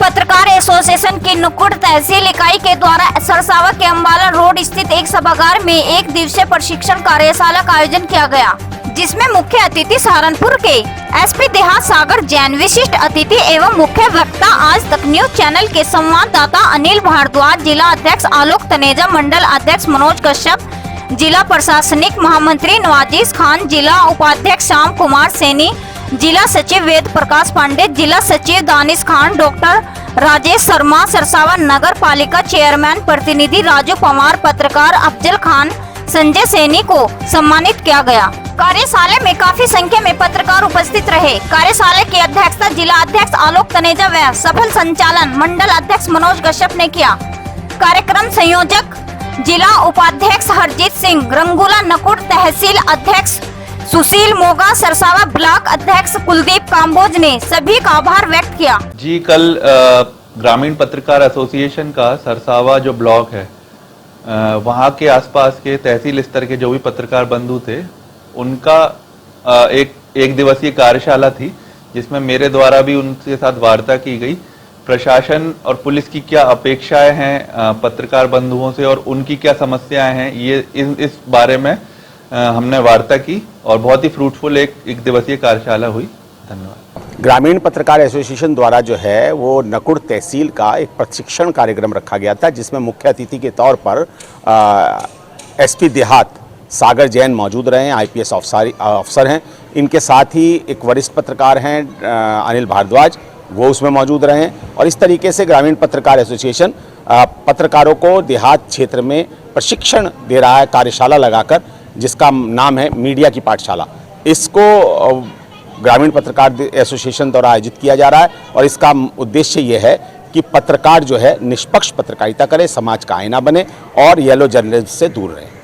पत्रकार एसोसिएशन की नुक्कुड़ तहसील इकाई के द्वारा सरसावा के अम्बाला रोड स्थित एक सभागार में एक दिवसीय प्रशिक्षण कार्यशाला का आयोजन किया गया, जिसमें मुख्य अतिथि सहारनपुर के एसपी देहात सागर जैन, विशिष्ट अतिथि एवं मुख्य वक्ता आज तक न्यूज चैनल के संवाददाता अनिल भारद्वाज, जिला अध्यक्ष आलोक तनेजा, मंडल अध्यक्ष मनोज कश्यप, जिला प्रशासनिक महामंत्री नवाजिश खान, जिला उपाध्यक्ष श्याम कुमार सैनी, जिला सचिव वेद प्रकाश पांडे, जिला सचिव दानिश खान, डॉक्टर राजेश शर्मा, सरसावा नगर पालिका चेयरमैन प्रतिनिधि राजू पवार, पत्रकार अफजल खान, संजय सैनी को सम्मानित किया गया। कार्यशाला में काफी संख्या में पत्रकार उपस्थित रहे। कार्यशाला की अध्यक्षता जिला अध्यक्ष आलोक तनेजा व सफल संचालन मंडल अध्यक्ष मनोज कश्यप ने किया। कार्यक्रम संयोजक जिला उपाध्यक्ष हरजीत सिंह, रंगूला नकुड़ तहसील अध्यक्ष सुशील मोगा, सरसावा ब्लॉक अध्यक्ष कुलदीप काम्बोज ने सभी का आभार व्यक्त किया। जी, कल ग्रामीण पत्रकार एसोसिएशन का सरसावा जो ब्लॉक है वहाँ के आसपास के तहसील स्तर के जो भी पत्रकार बंधु थे, उनका एक दिवसीय कार्यशाला थी, जिसमें मेरे द्वारा भी उनके साथ वार्ता की गई। प्रशासन और पुलिस की क्या अपेक्षाएं हैं पत्रकार बंधुओं से और उनकी क्या समस्याएं हैं, ये इस बारे में हमने वार्ता की और बहुत ही फ्रूटफुल एक दिवसीय कार्यशाला हुई। धन्यवाद। ग्रामीण पत्रकार एसोसिएशन द्वारा जो है वो नकुड़ तहसील का एक प्रशिक्षण कार्यक्रम रखा गया था, जिसमें मुख्य अतिथि के तौर पर एसपी देहात सागर जैन मौजूद रहे हैं, आईपीएस अफसर हैं। इनके साथ ही एक वरिष्ठ पत्रकार हैं अनिल भारद्वाज, वो उसमें मौजूद रहे हैं। और इस तरीके से ग्रामीण पत्रकार एसोसिएशन पत्रकारों को देहात क्षेत्र में प्रशिक्षण दे रहा है कार्यशाला लगाकर, जिसका नाम है मीडिया की पाठशाला। इसको ग्रामीण पत्रकार एसोसिएशन द्वारा आयोजित किया जा रहा है और इसका उद्देश्य ये है कि पत्रकार जो है निष्पक्ष पत्रकारिता करे, समाज का आईना बने और येलो जर्नलिज्म से दूर रहे।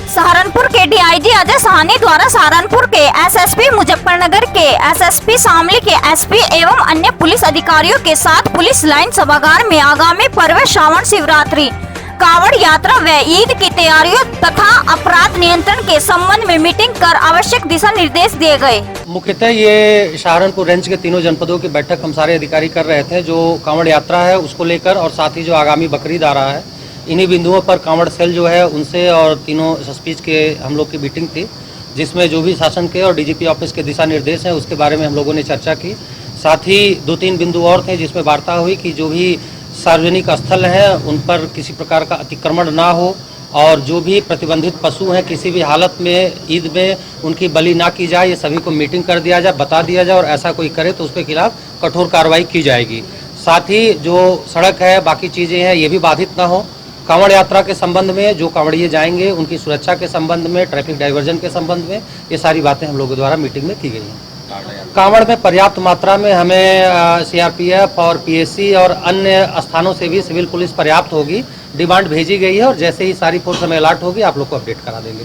सहारनपुर के डीआईजी अजय साहनी द्वारा सहारनपुर के एसएसपी, मुजफ्फरनगर के एसएसपी, शामली के एसपी एवं अन्य पुलिस अधिकारियों के साथ पुलिस लाइन सभागार में आगामी पर्व श्रावण शिवरात्रि, कावड़ यात्रा व ईद की तैयारियों तथा अपराध नियंत्रण के संबंध में मीटिंग कर आवश्यक दिशा निर्देश दिए गए। मुख्यतः ये सहारनपुर रेंज के तीनों जनपदों की बैठक हम सारे अधिकारी कर रहे थे, जो कांवड़ यात्रा है उसको लेकर और साथ ही जो आगामी बकरीद आ रहा है, इन्हीं बिंदुओं पर कांवड़ सेल जो है उनसे और तीनों एसएसपी के हम लोग की मीटिंग थी, जिसमें जो भी शासन के और डीजीपी ऑफिस के दिशा निर्देश हैं उसके बारे में हम लोगों ने चर्चा की। साथ ही 2-3 बिंदु और थे जिसमें वार्ता हुई कि जो भी सार्वजनिक स्थल हैं उन पर किसी प्रकार का अतिक्रमण ना हो और जो भी प्रतिबंधित पशु हैं किसी भी हालत में ईद में उनकी बलि ना की जाए, ये सभी को मीटिंग कर दिया जाए, बता दिया जाए और ऐसा कोई करे तो उसके खिलाफ कठोर कार्रवाई की जाएगी। साथ ही जो सड़क है, बाकी चीज़ें हैं, ये भी बाधित ना हो। कांवड़ यात्रा के संबंध में जो कांवड़िए जाएंगे उनकी सुरक्षा के संबंध में, ट्रैफिक डाइवर्जन के संबंध में, ये सारी बातें हम लोगों द्वारा मीटिंग में की गई हैं। कांवड़ में पर्याप्त मात्रा में हमें सीआरपीएफ और पीएससी और अन्य स्थानों से भी सिविल पुलिस पर्याप्त होगी, डिमांड भेजी गई है और जैसे ही सारी फोर्स हमें अलर्ट होगी आप लोग को अपडेट करा देंगे।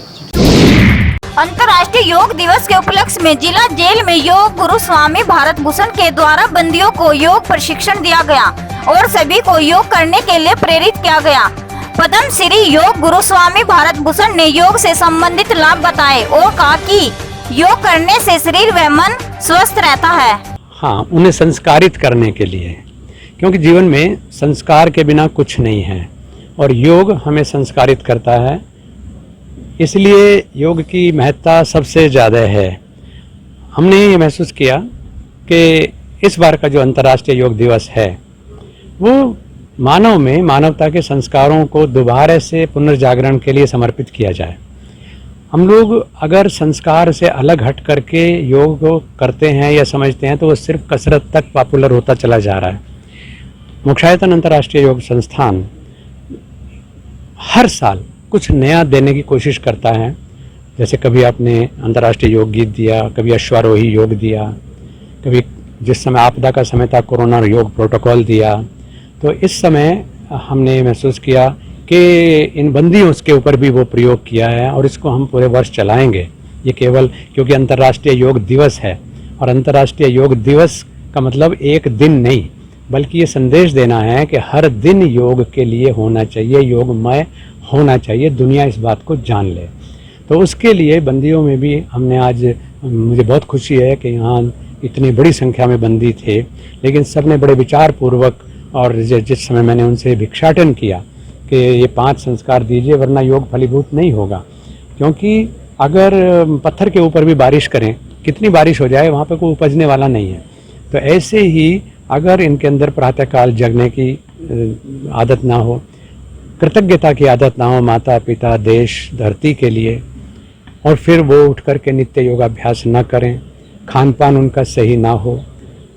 अंतर्राष्ट्रीय योग दिवस के उपलक्ष्य में जिला जेल में योग गुरु स्वामी भारत भूषण के द्वारा बंदियों को योग प्रशिक्षण दिया गया और सभी को योग करने के लिए प्रेरित किया गया। पद्म श्री योग गुरु स्वामी भारत भूषण ने योग से संबंधित लाभ बताए और कहा कि योग करने से शरीर व मन स्वस्थ रहता है। हाँ, उन्हें संस्कारित करने के लिए, क्योंकि जीवन में संस्कार के बिना कुछ नहीं है और योग हमें संस्कारित करता है, इसलिए योग की महत्ता सबसे ज़्यादा है। हमने ये महसूस किया कि इस बार का जो अंतर्राष्ट्रीय योग दिवस है वो मानव में मानवता के संस्कारों को दोबारा से पुनर्जागरण के लिए समर्पित किया जाए। हम लोग अगर संस्कार से अलग हट करके योग को करते हैं या समझते हैं तो वो सिर्फ कसरत तक पॉपुलर होता चला जा रहा है। मोक्षायतन अंतर्राष्ट्रीय योग संस्थान हर साल कुछ नया देने की कोशिश करता है। जैसे कभी आपने अंतर्राष्ट्रीय योग गीत दिया, कभी अश्वारोही योग दिया, कभी जिस समय आपदा का समय था कोरोना योग प्रोटोकॉल दिया। तो इस समय हमने महसूस किया कि इन बंदियों के ऊपर भी वो प्रयोग किया है और इसको हम पूरे वर्ष चलाएंगे। ये केवल क्योंकि अंतर्राष्ट्रीय योग दिवस है और अंतर्राष्ट्रीय योग दिवस का मतलब एक दिन नहीं, बल्कि ये संदेश देना है कि हर दिन योग के लिए होना चाहिए, योगमय होना चाहिए, दुनिया इस बात को जान ले। तो उसके लिए बंदियों में भी हमने आज, मुझे बहुत खुशी है कि यहाँ इतनी बड़ी संख्या में बंदी थे, लेकिन सबने बड़े विचार पूर्वक और जिस समय मैंने उनसे भिक्षाटन किया कि ये 5 संस्कार दीजिए वरना योग फलीभूत नहीं होगा, क्योंकि अगर पत्थर के ऊपर भी बारिश करें, कितनी बारिश हो जाए वहाँ पे कोई उपजने वाला नहीं है। तो ऐसे ही अगर इनके अंदर प्रातःकाल जगने की आदत ना हो, कृतज्ञता की आदत ना हो माता पिता देश धरती के लिए, और फिर वो उठ कर के नित्य योगाभ्यास ना करें, खान पान उनका सही ना हो,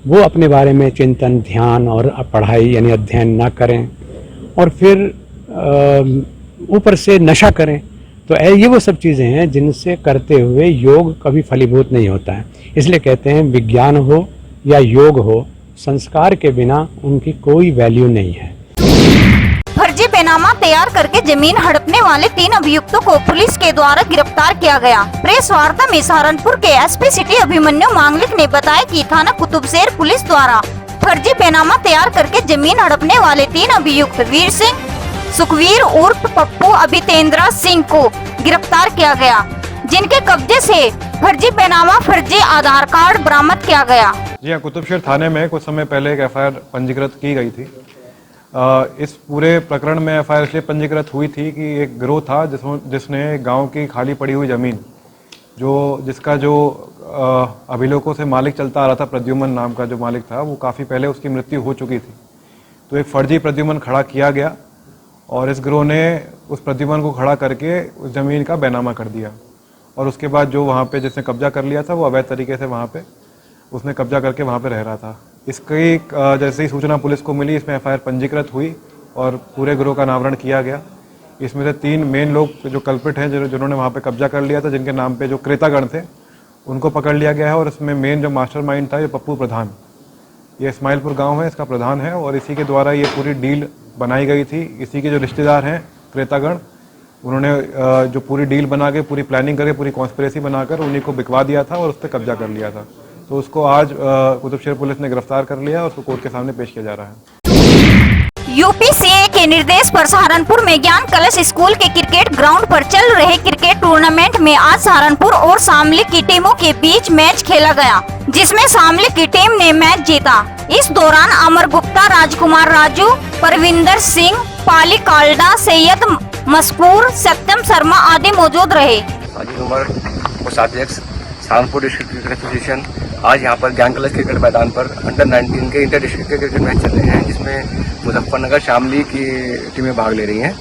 वो अपने बारे में चिंतन ध्यान और पढ़ाई यानी अध्ययन ना करें, और फिर ऊपर से नशा करें, तो ये वो सब चीज़ें हैं जिनसे करते हुए योग कभी फलीभूत नहीं होता है। इसलिए कहते हैं विज्ञान हो या योग हो, संस्कार के बिना उनकी कोई वैल्यू नहीं है। फर्जी बेनामा तैयार करके जमीन हड़पने वाले 3 अभियुक्तों को पुलिस के द्वारा गिरफ्तार किया गया। प्रेस वार्ता में सहारनपुर के एसपी सिटी अभिमन्यु मांगलिक ने बताया कि थाना कुतुबशेर पुलिस द्वारा फर्जी बेनामा तैयार करके जमीन हड़पने वाले 3 अभियुक्त वीर सिंह, सुखवीर उर्फ पप्पू, अभितेंद्र सिंह को गिरफ्तार किया गया, जिनके कब्जे से फर्जी बेनामा फर्जी आधार कार्ड बरामद किया गया। जी हाँ, कुतुबशेर थाने में कुछ समय पहले एक एफआईआर पंजीकृत की गई थी। इस पूरे प्रकरण में एफआईआर इसलिए पंजीकृत हुई थी कि एक गिरोह था जिसने गांव की खाली पड़ी हुई ज़मीन जिसका जो अभिलेखों से मालिक चलता आ रहा था, प्रद्युमन नाम का जो मालिक था, वो काफ़ी पहले उसकी मृत्यु हो चुकी थी। तो एक फर्जी प्रद्युमन खड़ा किया गया और इस गिरोह ने उस प्रद्युमन को खड़ा करके उस ज़मीन का बैनामा कर दिया, और उसके बाद जो वहाँ पे जिसने कब्जा कर लिया था वो अवैध तरीके से वहाँ पे उसने कब्जा करके वहाँ पे रह रहा था। इसकी जैसे ही सूचना पुलिस को मिली, इसमें एफआईआर पंजीकृत हुई और पूरे गिरोह का अनावरण किया गया। इसमें से 3 मेन लोग जो कल्पिट हैं, जिन्होंने वहाँ पे कब्जा कर लिया था, जिनके नाम पे जो क्रेतागण थे, उनको पकड़ लिया गया है। और इसमें मेन जो मास्टरमाइंड था ये पप्पू प्रधान, ये इस्माइलपुर गाँव है, इसका प्रधान है, और इसी के द्वारा ये पूरी डील बनाई गई थी। इसी के जो रिश्तेदार हैं क्रेतागण, उन्होंने जो पूरी डील बना के, पूरी प्लानिंग करके, पूरी कॉन्स्पिरेसी बनाकर उन्हीं को बिकवा दिया था और उस पर कब्जा कर लिया था। तो उसको आज कुतुबशेर पुलिस ने गिरफ्तार कर लिया और उसको कोर्ट के सामने पेश किया जा रहा है। यूपीसीए के निर्देश पर सहारनपुर में ज्ञान कलश स्कूल के क्रिकेट ग्राउंड पर चल रहे क्रिकेट टूर्नामेंट में आज सहारनपुर और शामली की टीमों के बीच मैच खेला गया, जिसमें शामली की टीम ने मैच जीता। इस दौरान अमर गुप्ता, राजकुमार राजू, परविंदर सिंह, पाली काल्डा, सैयद मस्कूर, सत्यम शर्मा आदि मौजूद रहे। सहारनपुर डिस्ट्रिक्ट क्रिकेट एसोसिएशन आज यहाँ पर ज्ञान कलश क्रिकेट मैदान पर अंडर 19 के इंटर डिस्ट्रिक्ट क्रिकेट मैच चल रहे हैं, जिसमें मुजफ्फरनगर शामली की टीमें भाग ले रही हैं।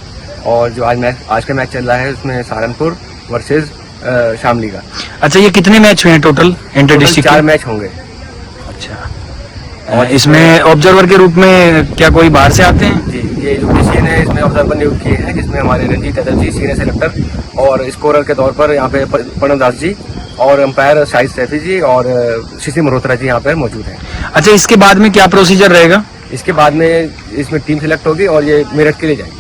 और जो आज का मैच चल रहा है उसमें सहारनपुर वर्सेस शामली का। अच्छा, ये कितने मैच हुए हैं टोटल इंटर डिस्ट्रिक्ट? 4 मैच होंगे। अच्छा, और इसमें ऑब्जर्वर के रूप में क्या कोई बाहर से आते हैं? जी, ये यूपीसीए ने इसमें ऑब्जर्वर नियुक्त किए हैं, जिसमें हमारे रंजीत यादव जी सीनियर सेलेक्टर और स्कोरर के तौर पर यहाँ पे प्रणव दास जी और अंपायर शाहिद सैफी जी और शिशिर मल्होत्रा जी यहाँ पर मौजूद हैं। अच्छा, इसके बाद में क्या प्रोसीजर रहेगा? इसके बाद में इसमें टीम सिलेक्ट होगी और ये मेरिट के लिए जाएगी।